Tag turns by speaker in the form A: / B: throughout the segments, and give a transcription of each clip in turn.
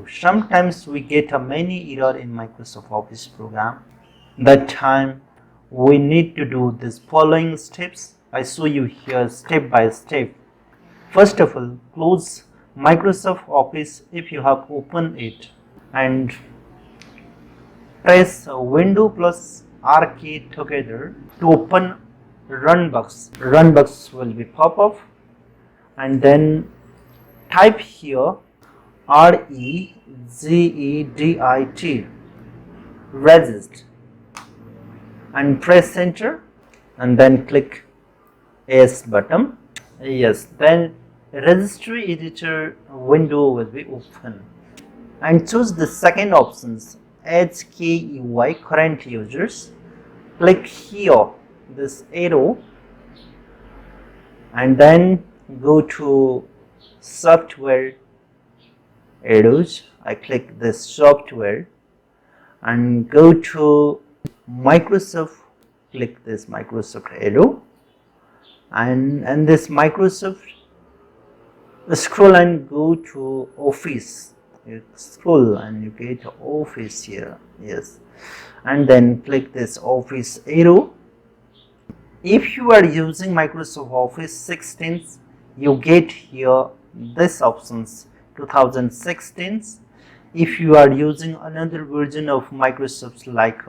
A: So sometimes we get a many error in Microsoft Office program. That time we need to do this following steps. I show you here step by step. First of all, close Microsoft Office if you have opened it and press Window plus R key together to open Runbox. Runbox will be pop up and then type here REGEDIT Regist and press enter and then click S button. Yes, then registry editor window will be open and choose the second options HKUI current users. Click here this arrow and then go to software arrows. I click this software and go to Microsoft. Click this Microsoft arrow and this Microsoft, scroll and go to Office. You scroll and you get Office here. Yes, and then click this Office arrow. If you are using Microsoft Office 16, you get here this options 2016. If you are using another version of Microsoft like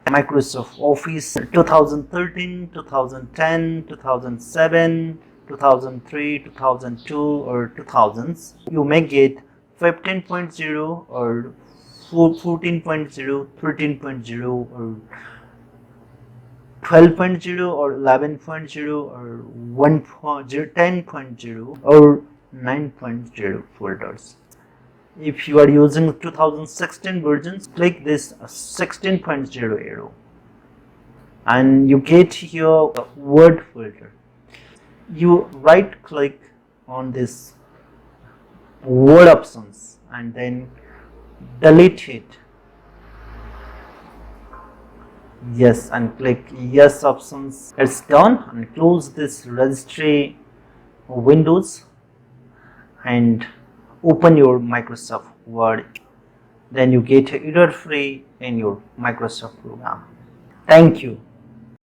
A: Microsoft Office 2013, 2010, 2007, 2003, 2002 or 2000s, you may get 15.0 or 14.0, 13.0 or 12.0 or 11.0 or 10.0 or 9.0 folders. If you are using 2016 versions, click this 16.0 arrow and you get here Word folder. You right click on this Word options and then delete it. Yes, and click yes options. It's done, and close this registry windows and open your Microsoft Word. Then you get error free in your Microsoft program. Thank you.